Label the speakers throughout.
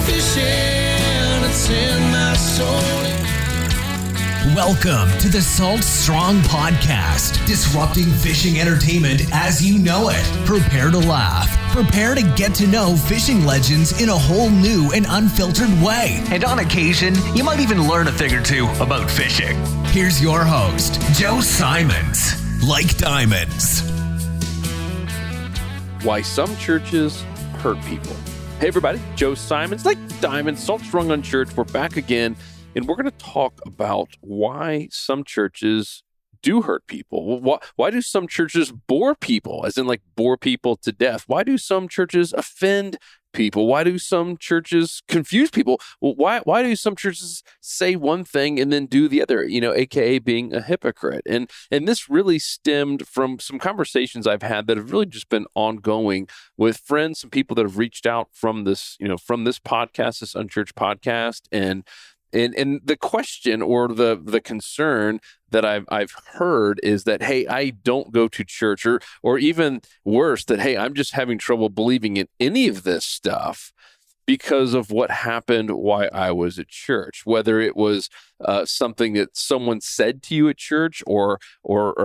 Speaker 1: fishing, it's in my soul.
Speaker 2: Welcome to the Salt Strong Podcast, disrupting fishing entertainment as you know it. Prepare to laugh. Prepare to get to know fishing legends in a whole new and unfiltered way. And on occasion, you might even learn a thing or two about fishing. Here's your host, Joe Simons. Like diamonds.
Speaker 3: Why some churches hurt people. Hey everybody, Joe Simons, like diamonds, Salt Strong Unchurched. We're back again, and we're going to talk about why some churches do hurt people. Why do some churches bore people, as in like bore people to death? Why do some churches offend people? Why do some churches confuse people? Why do some churches say one thing and then do the other, AKA being a hypocrite? And this really stemmed from some conversations I've had that have really just been ongoing with friends, some people that have reached out from this podcast, this Unchurched podcast. And the question or the concern that I've heard is that, hey, I don't go to church, or even worse, that, hey, I'm just having trouble believing in any of this stuff because of what happened while I was at church, whether it was something that someone said to you at church, or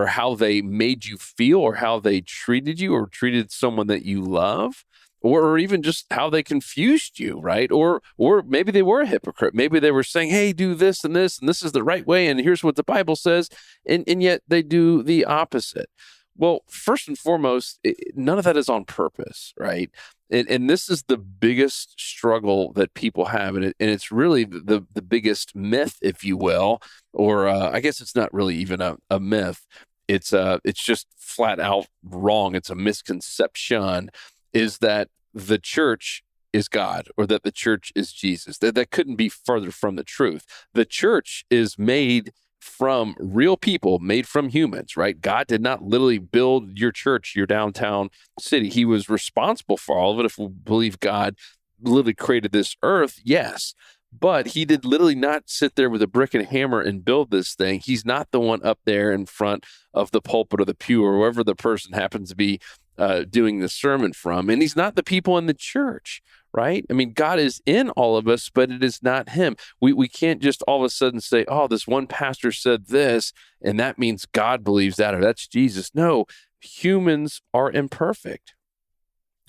Speaker 3: how they made you feel, or how they treated you or treated someone that you love. Or even just how they confused you, right? Or maybe they were a hypocrite. Maybe they were saying, hey, do this, and this is the right way, and here's what the Bible says, and yet they do the opposite. Well, first and foremost, none of that is on purpose, right? And this is the biggest struggle that people have, and it's really the biggest myth, if you will, or I guess it's not really even a myth. It's just flat out wrong. It's a misconception. Is that the church is God, or that the church is Jesus. That couldn't be further from the truth. The church is made from real people, made from humans, right? God did not literally build your church, your downtown city. He was responsible for all of it. If we believe God literally created this earth, yes. But he did literally not sit there with a brick and hammer and build this thing. He's not the one up there in front of the pulpit or the pew or wherever the person happens to be doing the sermon from. And he's not the people in the church, right? I mean, God is in all of us, but it is not him. We can't just all of a sudden say, oh, this one pastor said this, and that means God believes that, or that's Jesus. No, humans are imperfect.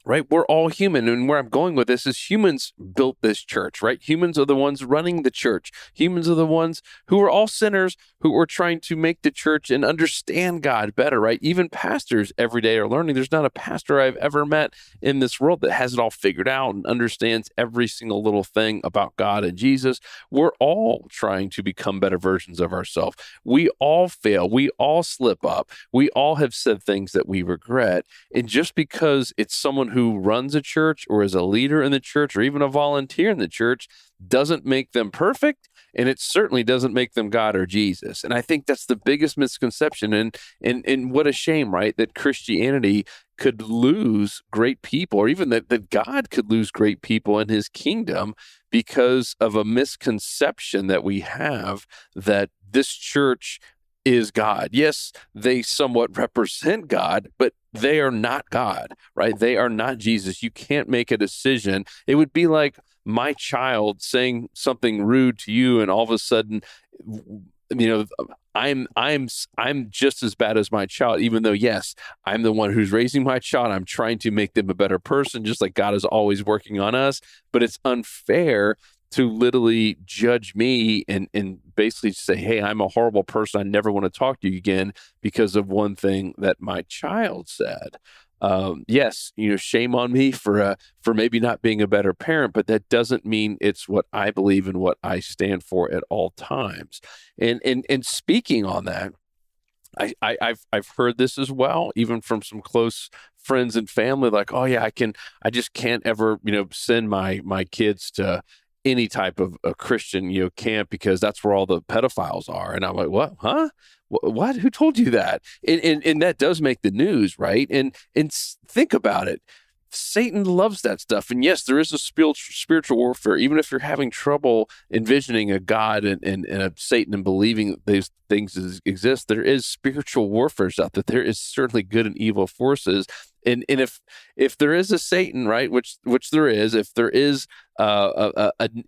Speaker 3: Right? We're all human. And where I'm going with this is humans built this church, right? Humans are the ones running the church. Humans are the ones who are all sinners who are trying to make the church and understand God better, right? Even pastors every day are learning. There's not a pastor I've ever met in this world that has it all figured out and understands every single little thing about God and Jesus. We're all trying to become better versions of ourselves. We all fail. We all slip up. We all have said things that we regret. And just because it's someone who runs a church or is a leader in the church or even a volunteer in the church doesn't make them perfect, and it certainly doesn't make them God or Jesus. And I think that's the biggest misconception, and what a shame, right, that Christianity could lose great people, or even that God could lose great people in his kingdom because of a misconception that we have that this church is God. Yes, they somewhat represent God, but they are not God, right? They are not Jesus. You can't make a decision. It would be like my child saying something rude to you, and all of a sudden, I'm just as bad as my child, even though, yes, I'm the one who's raising my child. I'm trying to make them a better person, just like God is always working on us. But it's unfair to literally judge me and basically say, hey, I'm a horrible person. I never want to talk to you again because of one thing that my child said. Yes, shame on me for maybe not being a better parent, but that doesn't mean it's what I believe and what I stand for at all times. And speaking on that, I've heard this as well, even from some close friends and family, like, oh yeah, I just can't ever, send my kids to any type of a Christian, camp, because that's where all the pedophiles are. And I'm like, what? Huh? What? Who told you that? And that does make the news, right? And think about it. Satan loves that stuff. And yes, there is a spiritual warfare. Even if you're having trouble envisioning a God and a Satan and believing that these things exist, there is spiritual warfare out there. There is certainly good and evil forces. And if there is a Satan, right, which there is, if there is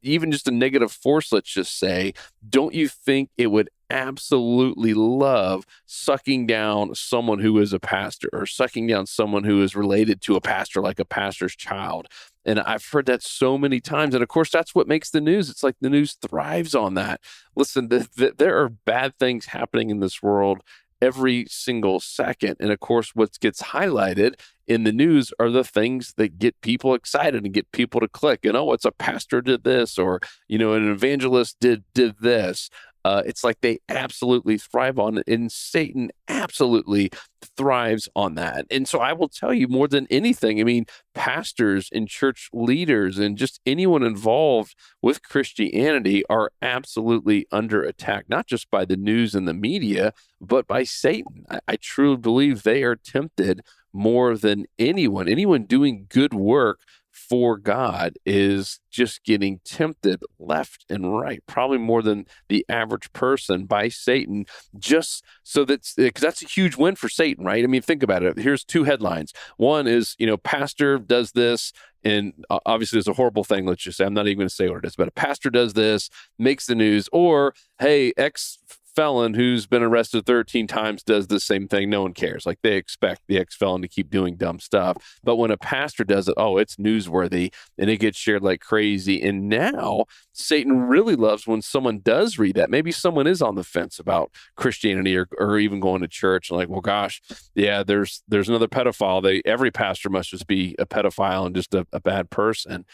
Speaker 3: even just a negative force, let's just say, don't you think it would absolutely love sucking down someone who is a pastor, or sucking down someone who is related to a pastor, like a pastor's child? And I've heard that so many times. And of course, that's what makes the news. It's like the news thrives on that. Listen, there are bad things happening in this world every single second. And of course, what gets highlighted in the news are the things that get people excited and get people to click. And, oh, it's a pastor did this, or, an evangelist did this. It's like they absolutely thrive on it, and Satan absolutely thrives on that. And so I will tell you, more than anything, I mean, pastors and church leaders and just anyone involved with Christianity are absolutely under attack, not just by the news and the media, but by Satan. I truly believe they are tempted more than anyone. Anyone doing good work for God is just getting tempted left and right, probably more than the average person, by Satan, just so because that's a huge win for Satan, right? I mean, think about it. Here's two headlines. One is, pastor does this, and obviously it's a horrible thing. Let's just say, I'm not even going to say what it is, but a pastor does this, makes the news, or, hey, ex-felon who's been arrested 13 times does the same thing. No one cares. Like, they expect the ex-felon to keep doing dumb stuff. But when a pastor does it, oh, it's newsworthy, and it gets shared like crazy. And now Satan really loves when someone does read that. Maybe someone is on the fence about Christianity or even going to church, and like, well, gosh, yeah, there's another pedophile. Every pastor must just be a pedophile and just a bad person.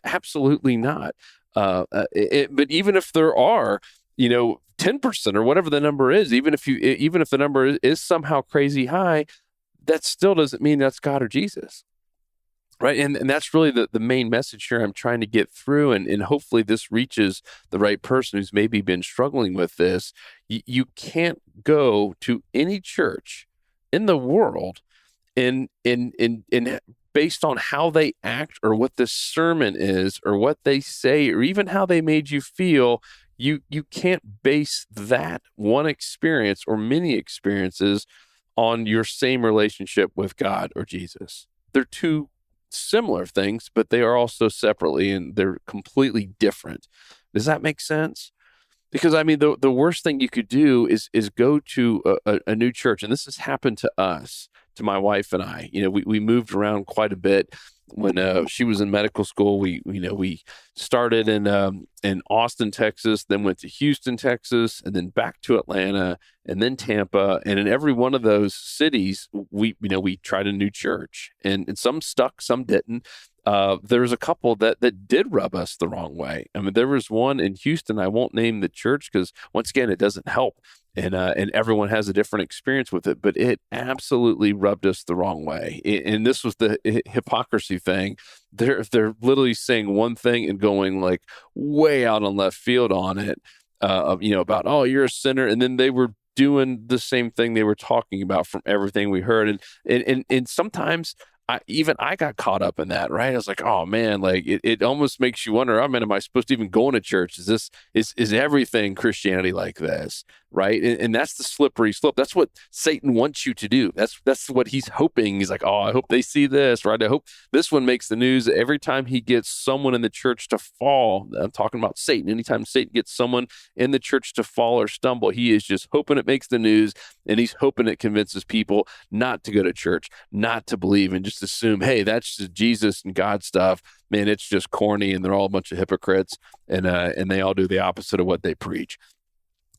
Speaker 3: Absolutely not. But even if there are, 10% or whatever the number is, even if the number is somehow crazy high, that still doesn't mean that's God or Jesus, right? And that's really the main message here I'm trying to get through, and hopefully this reaches the right person who's maybe been struggling with this. You can't go to any church in the world and based on how they act, or what the sermon is, or what they say, or even how they made you feel. You can't base that one experience or many experiences on your same relationship with God or Jesus. They're two similar things, but they are also separately, and they're completely different. Does that make sense? Because, I mean, the worst thing you could do is go to a new church. And this has happened to us, to my wife and I. We moved around quite a bit. When she was in medical school, we started in Austin, Texas, then went to Houston, Texas, and then back to Atlanta, and then Tampa. And in every one of those cities, we tried a new church, and some stuck, some didn't. There was a couple that did rub us the wrong way. I mean, there was one in Houston. I won't name the church because, once again, it doesn't help. And everyone has a different experience with it, but it absolutely rubbed us the wrong way. And this was the hypocrisy thing. They're literally saying one thing and going like way out on left field on it, about, oh, you're a sinner. And then they were doing the same thing they were talking about from everything we heard. And sometimes I got caught up in that, right? I was like, oh man, like it almost makes you wonder, am I supposed to even go into church? Is everything Christianity like this? Right. And that's the slippery slope. That's what Satan wants you to do. That's what he's hoping. He's like, oh, I hope they see this, right? I hope this one makes the news. Every time he gets someone in the church to fall, I'm talking about Satan. Anytime Satan gets someone in the church to fall or stumble, he is just hoping it makes the news, and he's hoping it convinces people not to go to church, not to believe, and just assume, hey, that's just Jesus and God stuff. Man, it's just corny, and they're all a bunch of hypocrites, and they all do the opposite of what they preach.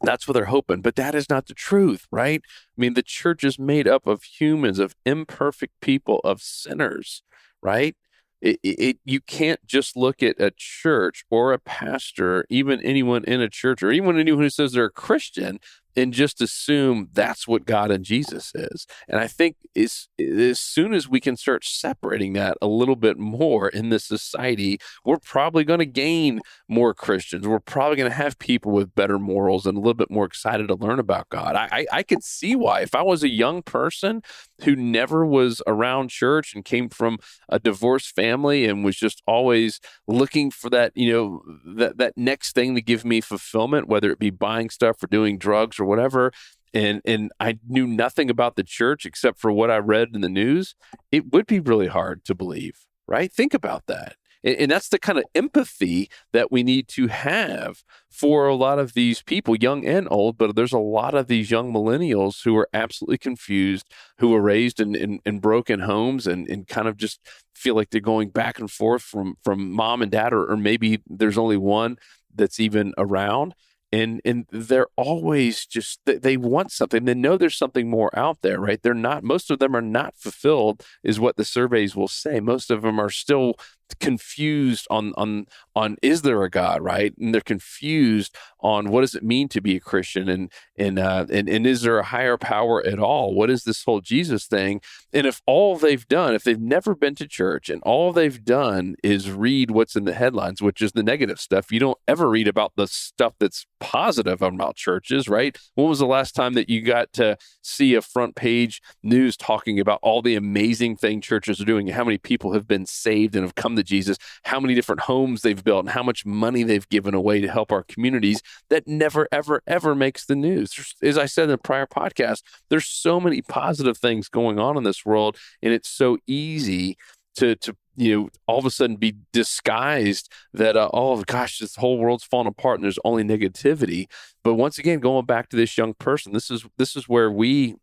Speaker 3: That's what they're hoping, but that is not the truth, right? I mean, the church is made up of humans, of imperfect people, of sinners, right? You can't just look at a church or a pastor, even anyone in a church, or even anyone who says they're a Christian, and just assume that's what God and Jesus is. And I think as soon as we can start separating that a little bit more in this society, we're probably going to gain more Christians. We're probably going to have people with better morals and a little bit more excited to learn about God. I could see why. If I was a young person who never was around church and came from a divorced family and was just always looking for that, that next thing to give me fulfillment, whether it be buying stuff or doing drugs or whatever, and I knew nothing about the church except for what I read in the news, it would be really hard to believe, right? Think about that. And that's the kind of empathy that we need to have for a lot of these people, young and old. But there's a lot of these young millennials who are absolutely confused, who were raised in broken homes and kind of just feel like they're going back and forth from mom and dad, or maybe there's only one that's even around. And they're always just, they want something. They know there's something more out there, right? Most of them are not fulfilled, is what the surveys will say. Most of them are still confused on is there a God, right? And they're confused on what does it mean to be a Christian, and is there a higher power at all? What is this whole Jesus thing? And if they've never been to church and all they've done is read what's in the headlines, which is the negative stuff, you don't ever read about the stuff that's positive about churches, right? When was the last time that you got to see a front page news talking about all the amazing thing churches are doing, and how many people have been saved and have come to Jesus, how many different homes they've built, and how much money they've given away to help our communities? That never, ever, ever makes the news. As I said in a prior podcast, there's so many positive things going on in this world, and it's so easy to all of a sudden be disguised that, oh gosh, this whole world's falling apart and there's only negativity. But once again, going back to this young person, this is where we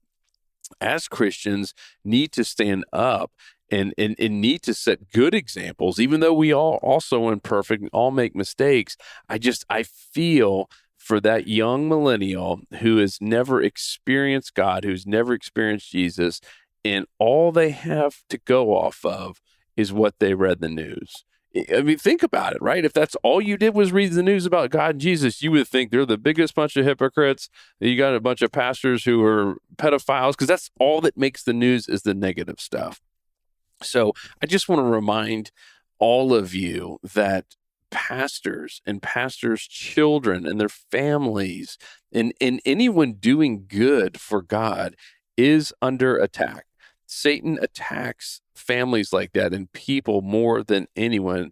Speaker 3: as Christians need to stand up and need to set good examples, even though we all also imperfect and all make mistakes. I feel for that young millennial who has never experienced God, who's never experienced Jesus, and all they have to go off of is what they read in the news. I mean, think about it, right? If that's all you did was read the news about God and Jesus, you would think they're the biggest bunch of hypocrites. You got a bunch of pastors who are pedophiles, because that's all that makes the news is the negative stuff. So I just want to remind all of you that pastors and pastors' children and their families and anyone doing good for God is under attack. Satan attacks families like that and people more than anyone.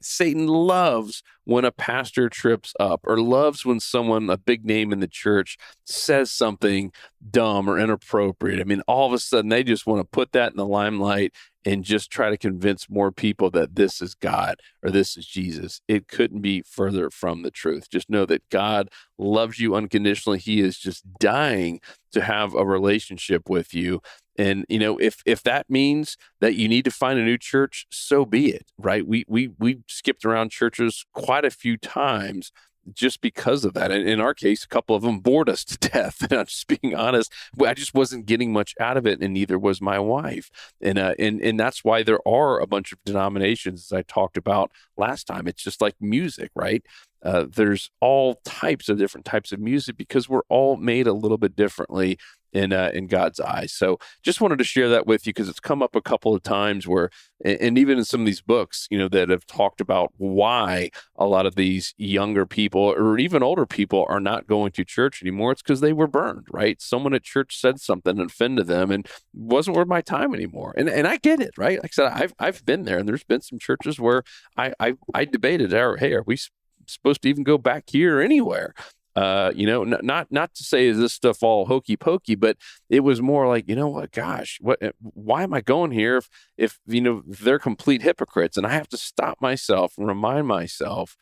Speaker 3: Satan loves when a pastor trips up, or loves when someone, a big name in the church, says something dumb or inappropriate. I mean, all of a sudden they just want to put that in the limelight and just try to convince more people that this is God or this is Jesus. It couldn't be further from the truth. Just know that God loves you unconditionally. He is just dying to have a relationship with you. And, if that means that you need to find a new church, so be it, right? We skipped around churches quite a few times just because of that. And in our case, a couple of them bored us to death. And I'm just being honest, I just wasn't getting much out of it, and neither was my wife. And that's why there are a bunch of denominations, as I talked about last time. It's just like music, right? There's all types of different types of music because we're all made a little bit differently in God's eyes. So just wanted to share that with you because it's come up a couple of times where, and even in some of these books, that have talked about why a lot of these younger people or even older people are not going to church anymore. It's because they were burned, right? Someone at church said something and offended them and wasn't worth my time anymore. And I get it, right? Like I said, I've been there, and there's been some churches where I debated, hey, are we supposed to even go back here or anywhere? Not to say is this stuff all hokey pokey, but it was more like, what, gosh, why am I going here if they're complete hypocrites? And I have to stop myself and remind myself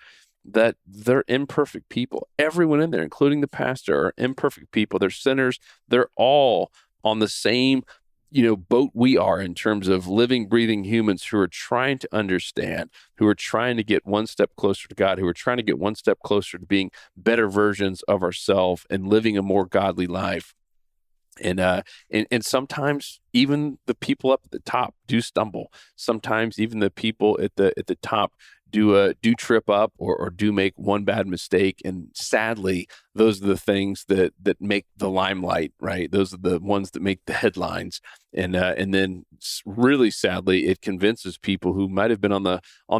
Speaker 3: that they're imperfect people. Everyone in there, including the pastor, are imperfect people. They're sinners. They're all on the same boat we are in terms of living, breathing humans who are trying to understand, who are trying to get one step closer to God, who are trying to get one step closer to being better versions of ourselves and living a more godly life. And sometimes even the people up at the top do stumble. Sometimes even the people at the top do trip up or do make one bad mistake. And sadly, those are the things that make the limelight, right? Those are the ones that make the headlines. And then really sadly, it convinces people who might have been on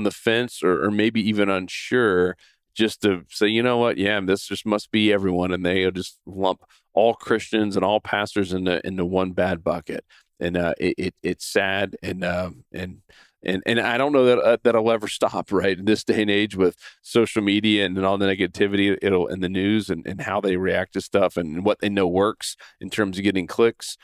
Speaker 3: the fence or maybe even unsure, just to say, you know what, yeah, this just must be everyone. And they just lump all Christians and all pastors into one bad bucket. And it's sad, and I don't know that that'll ever stop, right? In this day and age with social media and all the negativity in the news and how they react to stuff and what they know works in terms of getting clicks,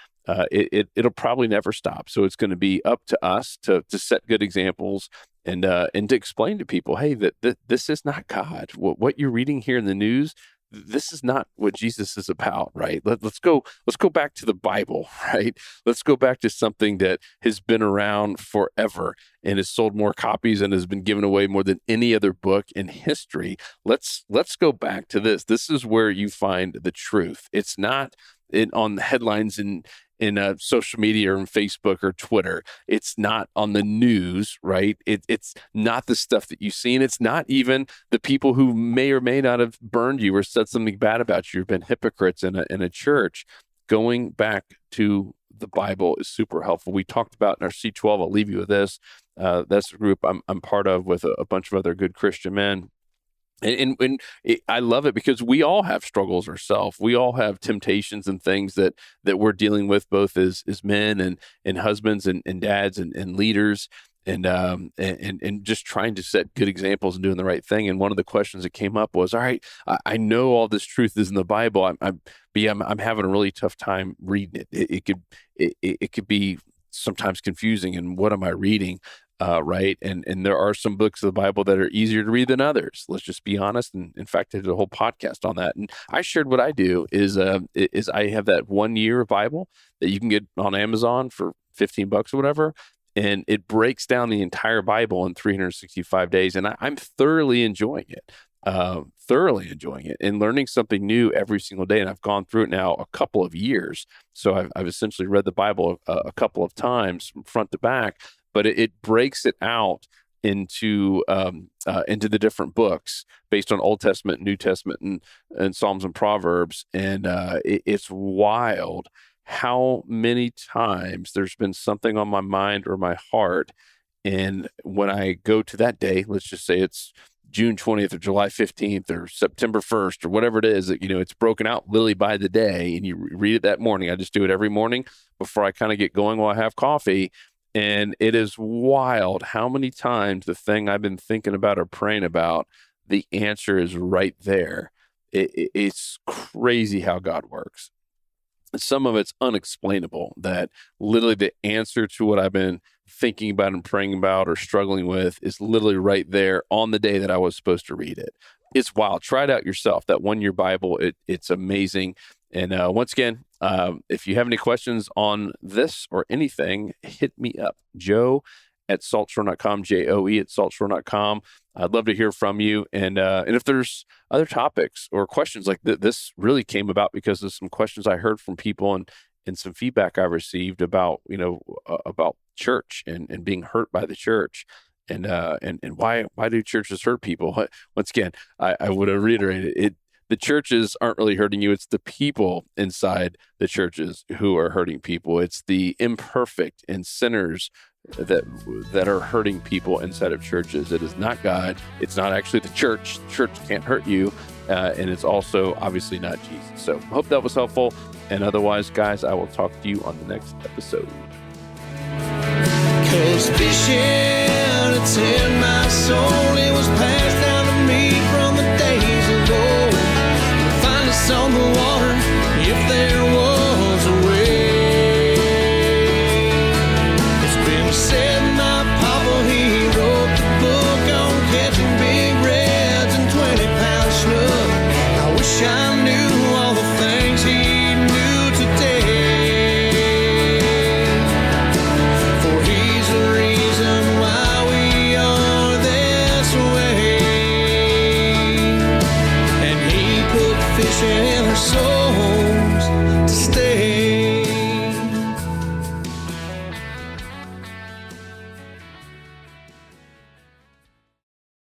Speaker 3: it'll probably never stop. So it's going to be up to us to set good examples and to explain to people, hey, that this is not God. What you're reading here in the news, this is not what Jesus is about, right? Let's go back to the Bible, right? Let's go back to something that has been around forever and has sold more copies and has been given away more than any other book in history. Let's go back to this. This is where you find the truth. It's not on the headlines in social media or in Facebook or Twitter. It's not on the news, right? It's not the stuff that you see. And it's not even the people who may or may not have burned you or said something bad about you or been hypocrites in a church. Going back to the Bible is super helpful. We talked about in our C12, I'll leave you with this. That's the group I'm part of with a bunch of other good Christian men. And I love it because we all have struggles ourselves. We all have temptations and things that we're dealing with, both as men and husbands and dads and leaders, and just trying to set good examples and doing the right thing. And one of the questions that came up was, all right, I know all this truth is in the Bible. I'm having a really tough time reading it. It could be sometimes confusing. And what am I reading? Right. And there are some books of the Bible that are easier to read than others. Let's just be honest. And in fact, I did a whole podcast on that. And I shared what I do is I have that 1 year Bible that you can get on Amazon for $15 or whatever. And it breaks down the entire Bible in 365 days. And I'm thoroughly enjoying it. And learning something new every single day. And I've gone through it now a couple of years. So I've essentially read the Bible a couple of times from front to back. But it breaks it out into the different books based on Old Testament, New Testament, and Psalms and Proverbs. And it's wild how many times there's been something on my mind or my heart. And when I go to that day, let's just say it's June 20th or July 15th or September 1st or whatever it is, it's broken out literally by the day, and you read it that morning. I just do it every morning before I kind of get going while I have coffee. And it is wild how many times the thing I've been thinking about or praying about, the answer is right there. It's crazy how God works. Some of it's unexplainable, that literally the answer to what I've been thinking about and praying about or struggling with is literally right there on the day that I was supposed to read it. It's wild. Try it out yourself. That 1 year Bible, it's amazing. And once again, if you have any questions on this or anything, hit me up, joe@saltshore.com, joe@saltshore.com. I'd love to hear from you. And if there's other topics or questions like this really came about because of some questions I heard from people and some feedback I received about, about church and being hurt by the church. And why do churches hurt people? Once again, I would have reiterated it. The churches aren't really hurting you. It's the people inside the churches who are hurting people. It's the imperfect and sinners that are hurting people inside of churches. It is not God. It's not actually the church. The church can't hurt you. And it's also obviously not Jesus. So I hope that was helpful. And otherwise, guys, I will talk to you on the next episode.
Speaker 1: 'Cause fishing, it's in my soul. It was passed down to me from the days of old. Find us on the water if there was a way. It's been said my papa, he wrote the book on catching big reds and 20-pound snook. I wish I knew all the things he knew today. For he's the reason why we are this way. And he put fish in our soul.